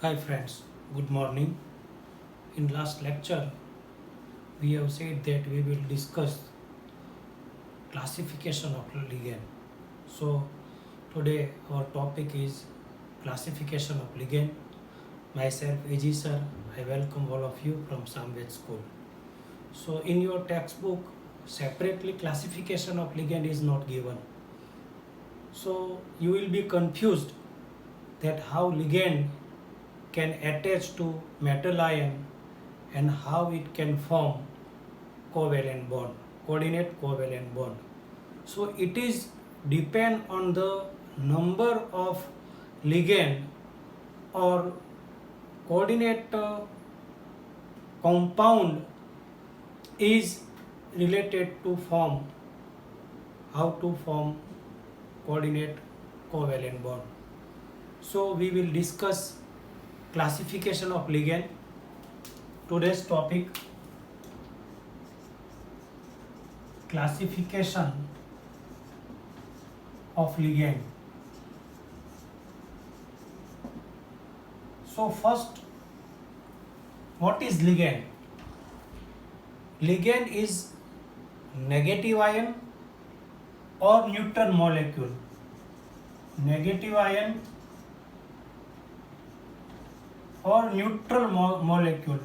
Hi friends, good morning. In last lecture, we have said that we will discuss classification of ligand. So today our topic is classification of ligand. Myself, AG sir, I welcome all of you from Samved School. So in your textbook, separately classification of ligand is not given. So you will be confused that how ligand can attach to metal ion and how it can form covalent bond, coordinate covalent bond. So it is depend on the number of ligand or coordinate compound is related to form, how to form coordinate covalent bond. So we will discuss classification of ligand. Today's topic, classification of ligand. So first, what is ligand? Ligand is negative ion or neutral molecule. Negative ion or neutral molecule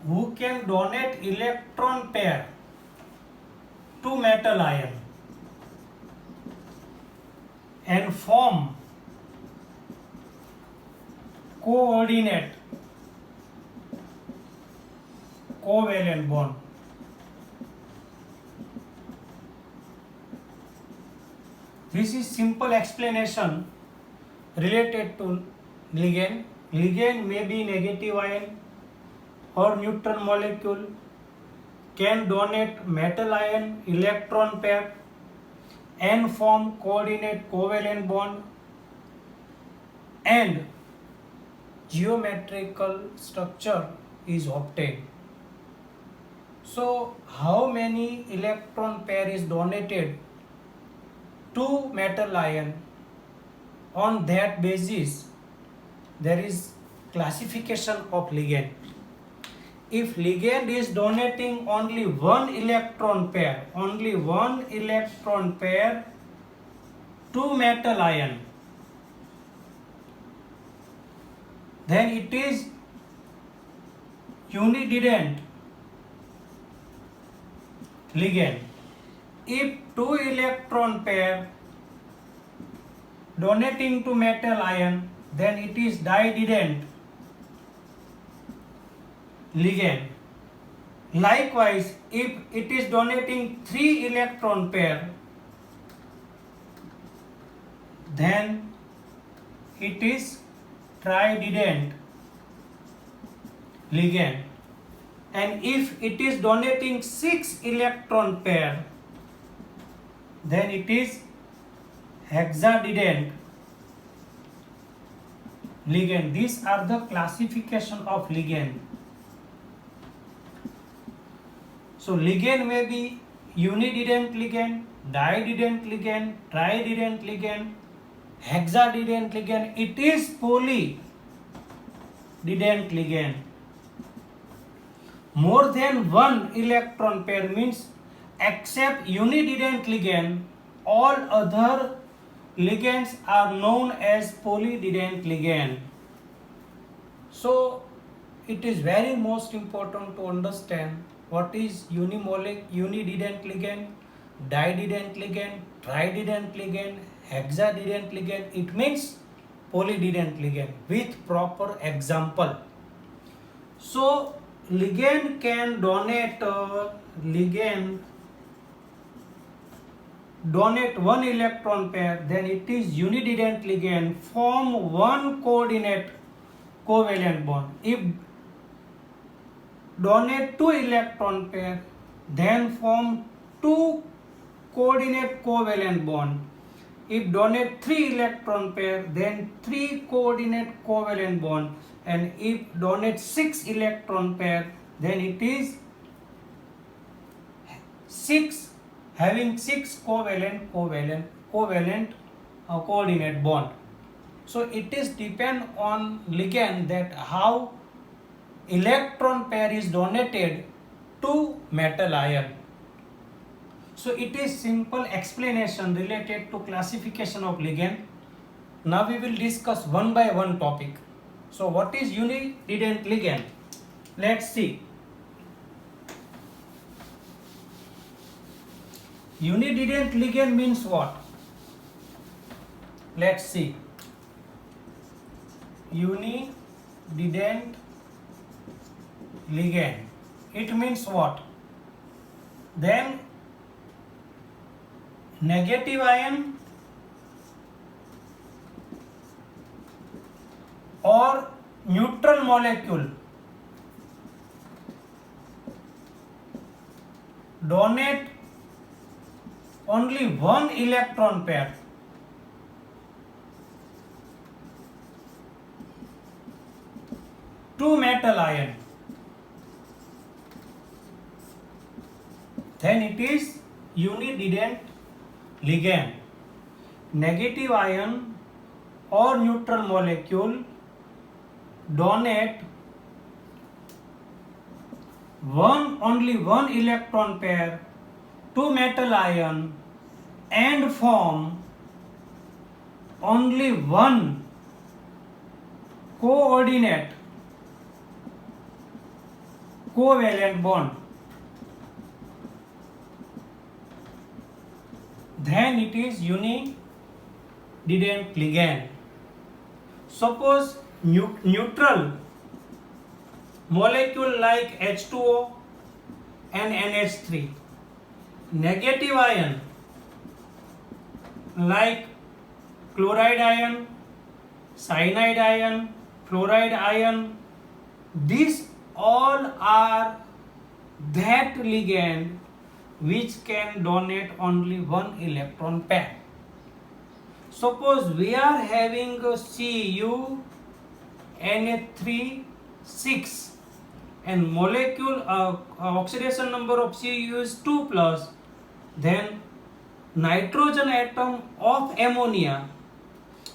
who can donate electron pair to metal ion and form coordinate covalent bond. This is simple explanation related to ligand. Ligand may be negative ion or neutral molecule, can donate metal ion electron pair and form coordinate covalent bond, and geometrical structure is obtained. So how many electron pair is donated to metal ion? On that basis there is classification of ligand. If ligand is donating only one electron pair to metal ion, then it is unidident ligand. If two electron pair donating to metal ion, then it is dident ligand. Likewise, if it is donating 3 electron pair, then it is tridident ligand. And if it is donating 6 electron pair, then it is hexadident ligand. These are the classification of ligand. So ligand may be unidident ligand, dident ligand, tridident ligand, hexadident ligand. It is polydident ligand. More than one electron pair means except unidident ligand, all other ligands are known as polydident ligand. So it is very most important to understand what is unidident ligand, dident ligand, tridident ligand, hexadident ligand. It means polydident ligand with proper example. So ligand can donate one electron pair, then it is unidident ligand form one coordinate covalent bond. If donate two electron pair, then form two coordinate covalent bond. If donate three electron pair, then three coordinate covalent bond. And if donate six electron pair, then it is having six coordinate bond. So it is depend on ligand that how electron pair is donated to metal ion. So it is simple explanation related to classification of ligand. Now we will discuss one by one topic. So what is unidident ligand? Let's see. Unidident ligand means what? Let's see. Unidident ligand. It means what? Then negative ion or neutral molecule donate only one electron pair to metal ion, then it is unidident ligand. Negative ion or neutral molecule donate only one electron pair to metal ion and form only one coordinate covalent bond, then it is unidident ligand. Suppose neutral molecule like H2O and NH3, negative ion like chloride ion, cyanide ion, fluoride ion, these all are that ligand which can donate only one electron pair. Suppose we are having Cu NH3 6 and molecule oxidation number of Cu is 2 plus, then nitrogen atom of ammonia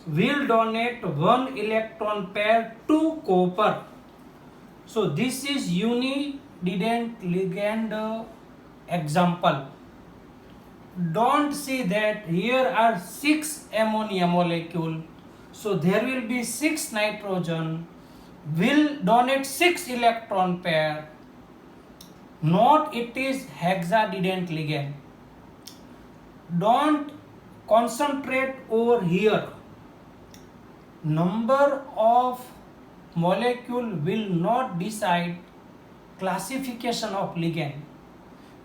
will donate one electron pair to copper. So this is unidident ligand example. Don't see that here are 6 ammonia molecule, so there will be 6 nitrogen will donate 6 electron pair. Not it is hexadident ligand. Don't concentrate over here. Number of molecule will not decide classification of ligand.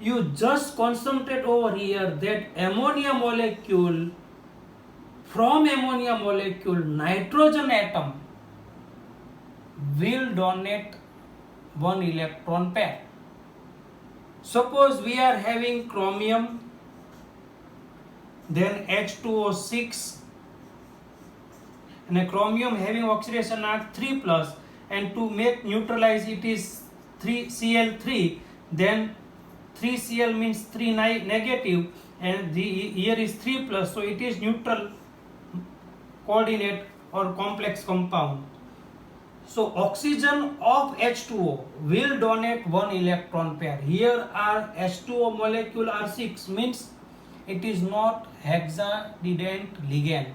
You just concentrate over here that ammonia molecule, from ammonia molecule nitrogen atom will donate one electron pair. Suppose we are having chromium, then H2O6 and a chromium having oxidation at 3 plus, and to make neutralize it is 3Cl3, then 3Cl means 3 negative and here is 3 plus, so it is neutral coordinate or complex compound. So oxygen of H2O will donate one electron pair. Here are H2O molecule are 6, means it is not hexadident ligand.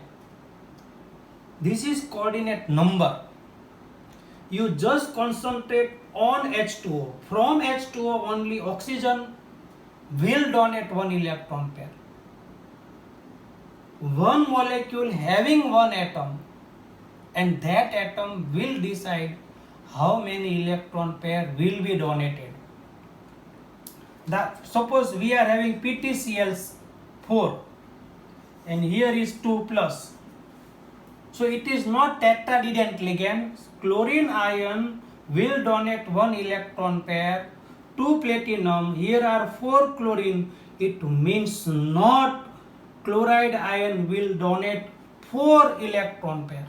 This is coordinate number. You just concentrate on H2O. From H2O only oxygen will donate one electron pair. One molecule having one atom, and that atom will decide how many electron pair will be donated. Suppose we are having PTCl4 and here is 2 plus. So it is not tetrahedral ligand. Chlorine ion will donate 1 electron pair to platinum. Here are 4 chlorine. It means not chloride ion will donate 4 electron pair.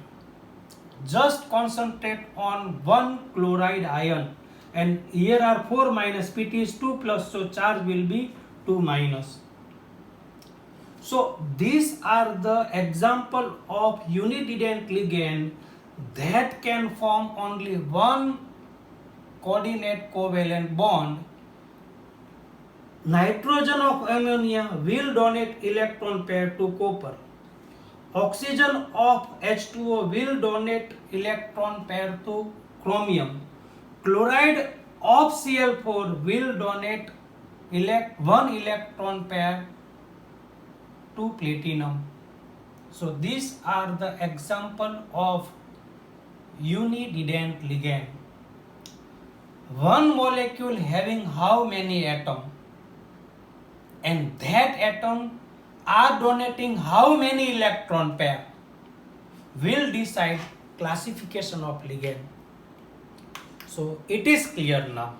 Just concentrate on 1 chloride ion. And here are 4 minus, PT is 2 plus, so charge will be 2 minus. So these are the example of unidident ligand that can form only one coordinate covalent bond. Nitrogen of ammonia will donate electron pair to copper. Oxygen of H2O will donate electron pair to chromium. Chloride of Cl4 will donate 1 electron pair to platinum. So these are the example of unidident ligand. One molecule having how many atoms? And that atom are donating how many electron pair will decide classification of ligand. So it is clear now.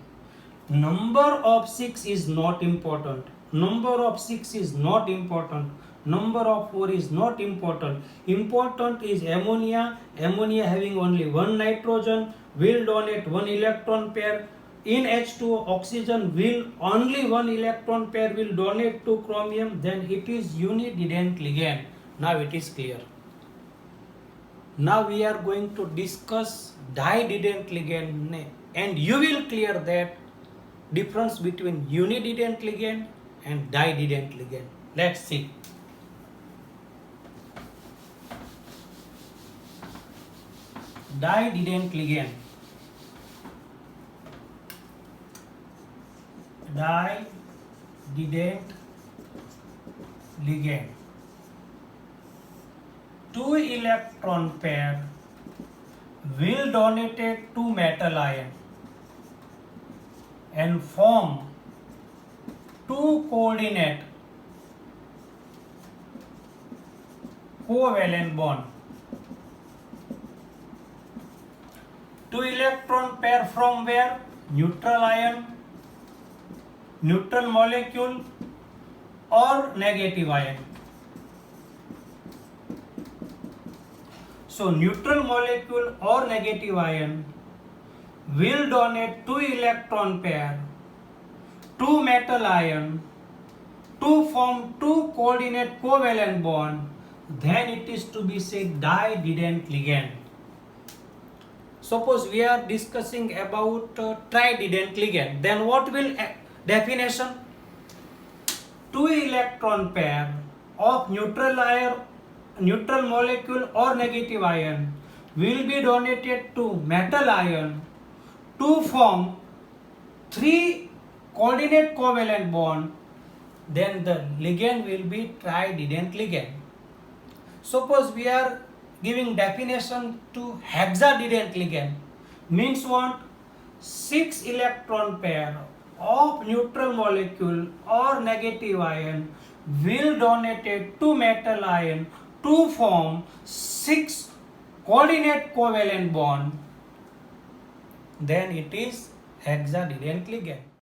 Number of 6 is not important. Number of 6 is not important. Number of 4 is not important. Important is ammonia. Ammonia having only one nitrogen will donate 1 electron pair. In H2O, oxygen will only 1 electron pair will donate to chromium. Then it is unidident ligand. Now it is clear. Now we are going to discuss dident ligand, and you will clear that difference between unidident ligand and dident ligand. Let's see. Dident ligand. Dident ligand. 2 electron pair will donate to metal ion and form 2 coordinate covalent bond. 2 electron pair from where? Neutral ion, neutral molecule or negative ion. So neutral molecule or negative ion will donate 2 electron pair to metal ion to form 2 coordinate covalent bond. Then it is to be said dident ligand. Suppose we are discussing about tridident ligand. Then what will definition? 2 electron pair of neutral ion, neutral molecule or negative ion will be donated to metal ion to form 3 coordinate covalent bond. Then the ligand will be tridident ligand. Suppose we are giving definition to hexadident ligand, means what? 6 electron pair of neutral molecule or negative ion will donate to metal ion to form 6 coordinate covalent bond. Then it is hexadident ligand.